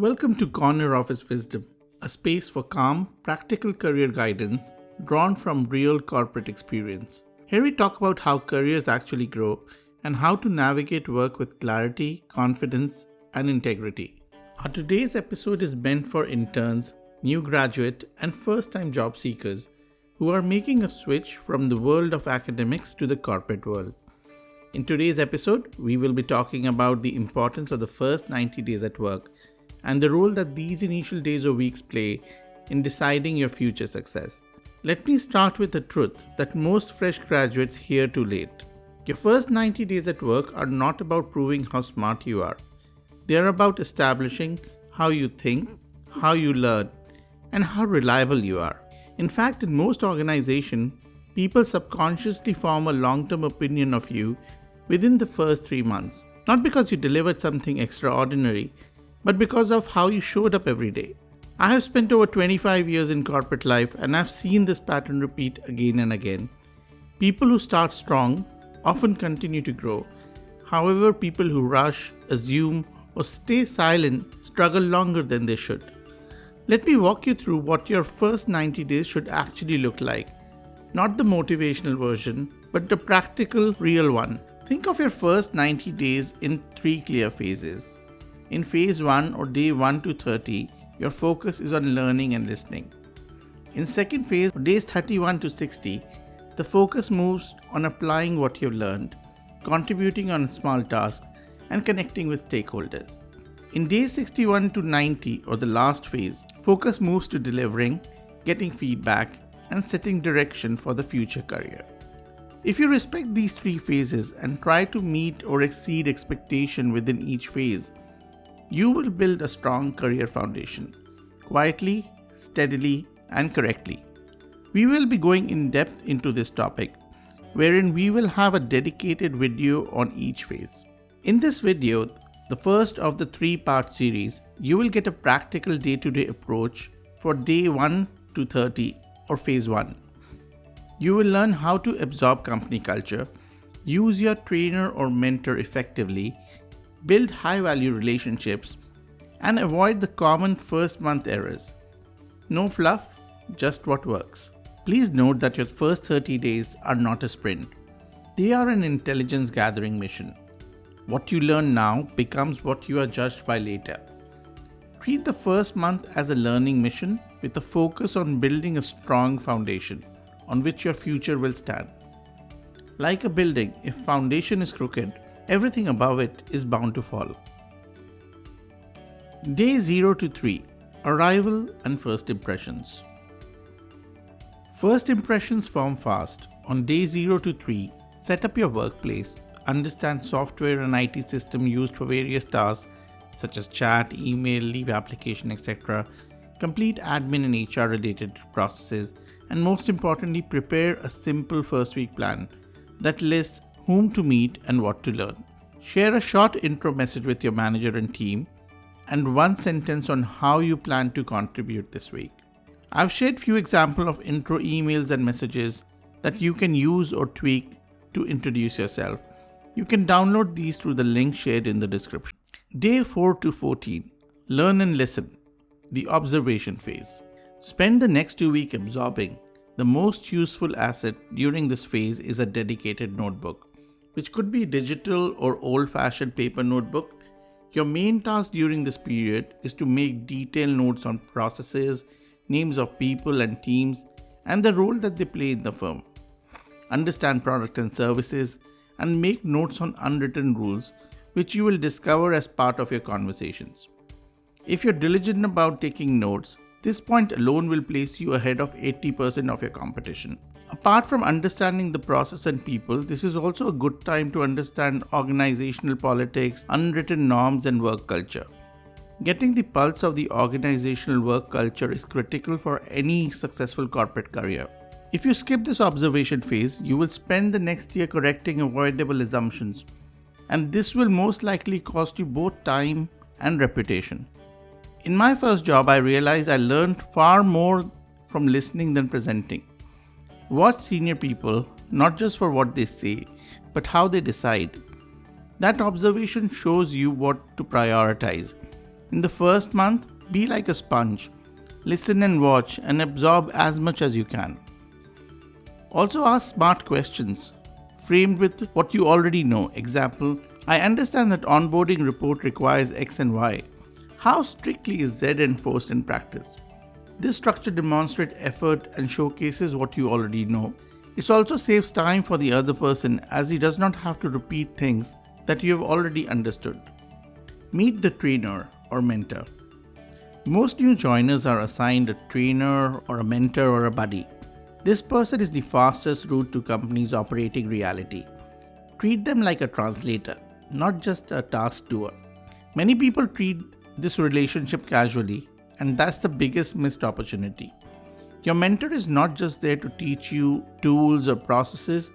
Welcome to Corner Office Wisdom, a space for calm, practical career guidance drawn from real corporate experience. Here we talk about how careers actually grow and how to navigate work with clarity, confidence, and integrity. Our today's episode is meant for interns, new graduate, and first-time job seekers who are making a switch from the world of academics to the corporate world. In today's episode, we will be talking about the importance of the first 90 days at work and the role that these initial days or weeks play in deciding your future success. Let me start with the truth that most fresh graduates hear too late. Your first 90 days at work are not about proving how smart you are. They are about establishing how you think, how you learn, and how reliable you are. In fact, in most organizations, people subconsciously form a long-term opinion of you within the first 3 months, not because you delivered something extraordinary, but because of how you showed up every day. I have spent over 25 years in corporate life and I've seen this pattern repeat again and again. People who start strong often continue to grow. However, people who rush, assume, or stay silent struggle longer than they should. Let me walk you through what your first 90 days should actually look like. Not the motivational version, but the practical, real one. Think of your first 90 days in 3 clear phases. In phase 1 or day 1 to 30, your focus is on learning and listening. In second phase, days 31 to 60, the focus moves on applying what you've learned, contributing on small tasks, and connecting with stakeholders. In days 61 to 90, or the last phase, focus moves to delivering, getting feedback, and setting direction for the future career. If you respect these 3 phases and try to meet or exceed expectation within each phase, you will build a strong career foundation, quietly, steadily, and correctly. We will be going in depth into this topic, wherein we will have a dedicated video on each phase. In this video, the first of the 3-part series, you will get a practical day-to-day approach for day 1 to 30 or phase 1. You will learn how to absorb company culture, use your trainer or mentor effectively, build high-value relationships, and avoid the common first-month errors. No fluff, just what works. Please note that your first 30 days are not a sprint. They are an intelligence gathering mission. What you learn now becomes what you are judged by later. Treat the first month as a learning mission with a focus on building a strong foundation on which your future will stand. Like a building, if foundation is crooked, everything above it is bound to fall. Day 0 to 3. Arrival and first impressions. First impressions form fast. On day 0 to 3, set up your workplace, understand software and IT system used for various tasks such as chat, email, leave application, etc. Complete admin and HR related processes, and most importantly, prepare a simple first week plan that lists whom to meet and what to learn. Share a short intro message with your manager and team, and 1 sentence on how you plan to contribute this week. I've shared few examples of intro emails and messages that you can use or tweak to introduce yourself. You can download these through the link shared in the description. Day 4 to 14. Learn and listen. The observation phase. Spend the next 2 weeks absorbing. The most useful asset during this phase is a dedicated notebook, which could be digital or old-fashioned paper notebook. Your main task during this period is to make detailed notes on processes, names of people and teams, and the role that they play in the firm. Understand products and services, and make notes on unwritten rules, which you will discover as part of your conversations. If you're diligent about taking notes, this point alone will place you ahead of 80% of your competition. Apart from understanding the process and people, this is also a good time to understand organizational politics, unwritten norms, and work culture. Getting the pulse of the organizational work culture is critical for any successful corporate career. If you skip this observation phase, you will spend the next year correcting avoidable assumptions, and this will most likely cost you both time and reputation. In my first job, I realized I learned far more from listening than presenting. Watch senior people, not just for what they say, but how they decide. That observation shows you what to prioritize. In the first month, be like a sponge. Listen and watch and absorb as much as you can. Also ask smart questions, framed with what you already know. Example, I understand that onboarding report requires X and Y. How strictly is Z enforced in practice? This structure demonstrates effort and showcases what you already know. It also saves time for the other person as he does not have to repeat things that you have already understood. Meet the trainer or mentor. Most new joiners are assigned a trainer or a mentor or a buddy. This person is the fastest route to company's operating reality. Treat them like a translator, not just a task doer. Many people treat this relationship casually, and that's the biggest missed opportunity. Your mentor is not just there to teach you tools or processes,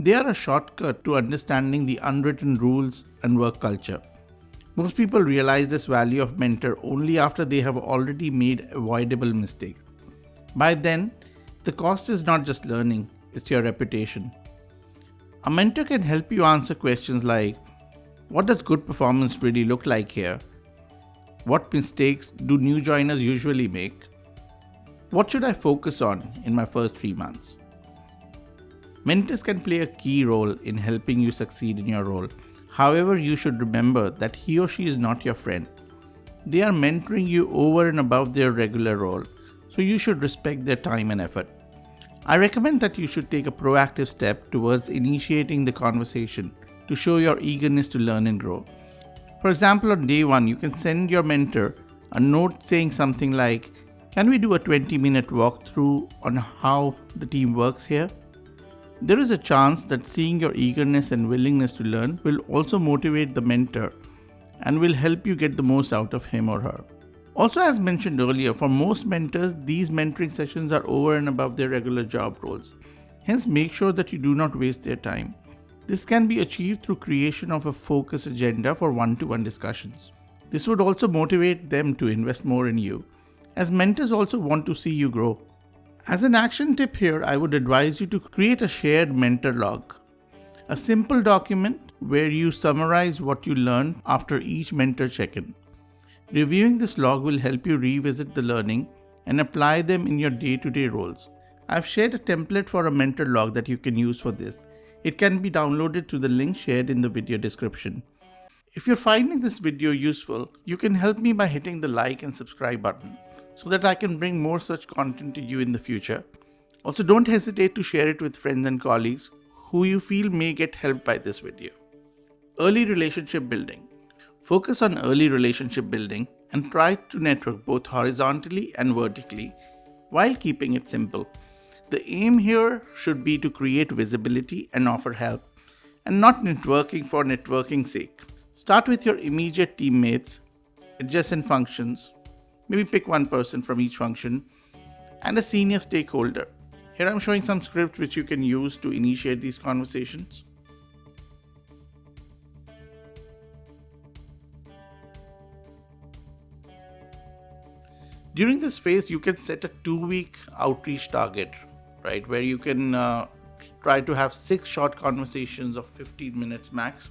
they are a shortcut to understanding the unwritten rules and work culture. Most people realize this value of mentor only after they have already made avoidable mistakes. By then, the cost is not just learning, it's your reputation. A mentor can help you answer questions like, what does good performance really look like here? What mistakes do new joiners usually make? What should I focus on in my first 3 months? Mentors can play a key role in helping you succeed in your role. However, you should remember that he or she is not your friend. They are mentoring you over and above their regular role, so you should respect their time and effort. I recommend that you should take a proactive step towards initiating the conversation to show your eagerness to learn and grow. For example, on day 1, you can send your mentor a note saying something like, can we do a 20-minute walkthrough on how the team works here? There is a chance that seeing your eagerness and willingness to learn will also motivate the mentor and will help you get the most out of him or her. Also, as mentioned earlier, for most mentors, these mentoring sessions are over and above their regular job roles. Hence, make sure that you do not waste their time. This can be achieved through creation of a focused agenda for one-to-one discussions. This would also motivate them to invest more in you, as mentors also want to see you grow. As an action tip here, I would advise you to create a shared mentor log, a simple document where you summarize what you learned after each mentor check-in. Reviewing this log will help you revisit the learning and apply them in your day-to-day roles. I've shared a template for a mentor log that you can use for this. It can be downloaded to the link shared in the video description. If you're finding this video useful, you can help me by hitting the like and subscribe button so that I can bring more such content to you in the future. Also, don't hesitate to share it with friends and colleagues who you feel may get helped by this video. Early relationship building. Focus on early relationship building and try to network both horizontally and vertically while keeping it simple. The aim here should be to create visibility and offer help, and not networking for networking's sake. Start with your immediate teammates, adjacent functions, maybe pick one person from each function, and a senior stakeholder. Here I'm showing some scripts which you can use to initiate these conversations. During this phase, you can set a 2-week outreach target, right? Where you can try to have 6 short conversations of 15 minutes max.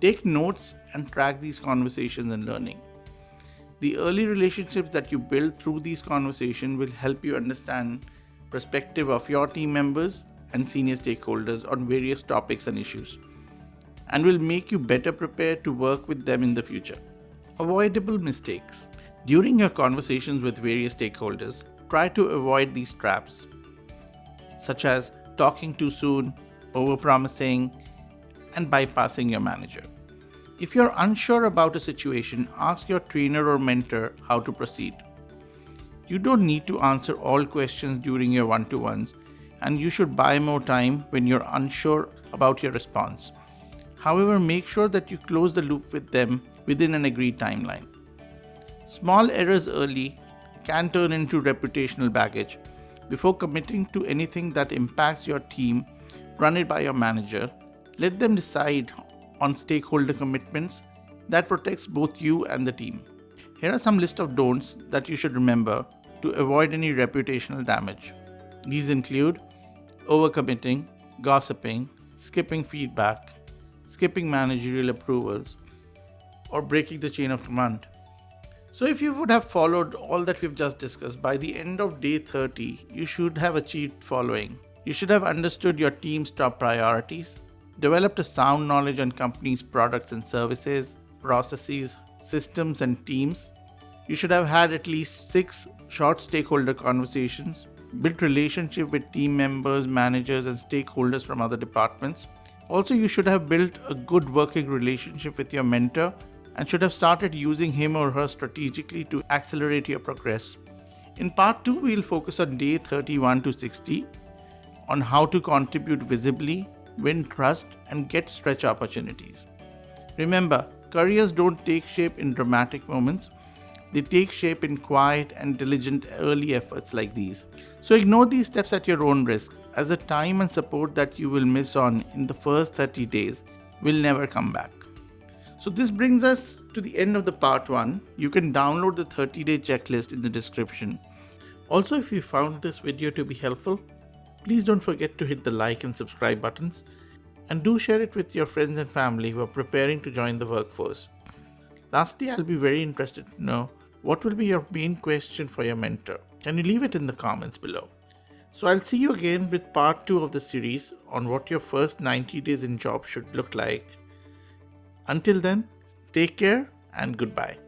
Take notes and track these conversations and learning. The early relationships that you build through these conversations will help you understand perspective of your team members and senior stakeholders on various topics and issues, and will make you better prepared to work with them in the future. Avoidable mistakes. During your conversations with various stakeholders, try to avoid these traps, such as talking too soon, overpromising, and bypassing your manager. If you're unsure about a situation, ask your trainer or mentor how to proceed. You don't need to answer all questions during your one-to-ones, and you should buy more time when you're unsure about your response. However, make sure that you close the loop with them within an agreed timeline. Small errors early can turn into reputational baggage. Before committing to anything that impacts your team, run it by your manager. Let them decide on stakeholder commitments that protects both you and the team. Here are some list of don'ts that you should remember to avoid any reputational damage. These include overcommitting, gossiping, skipping feedback, skipping managerial approvals, or breaking the chain of command. So if you would have followed all that we've just discussed, by the end of day 30, you should have achieved following. You should have understood your team's top priorities, developed a sound knowledge on company's products and services, processes, systems and teams. You should have had at least 6 short stakeholder conversations, built relationship with team members, managers and stakeholders from other departments. Also, you should have built a good working relationship with your mentor and should have started using him or her strategically to accelerate your progress. In part 2, we'll focus on day 31 to 60 on how to contribute visibly, win trust, and get stretch opportunities. Remember, careers don't take shape in dramatic moments. They take shape in quiet and diligent early efforts like these. So ignore these steps at your own risk, as the time and support that you will miss on in the first 30 days will never come back. So this brings us to the end of the part 1. You can download the 30-day checklist in the description. Also, if you found this video to be helpful, please don't forget to hit the like and subscribe buttons, and do share it with your friends and family who are preparing to join the workforce. Lastly, I'll be very interested to know what will be your main question for your mentor. Can you leave it in the comments below? So I'll see you again with part 2 of the series on what your first 90 days in job should look like. Until then, take care and goodbye.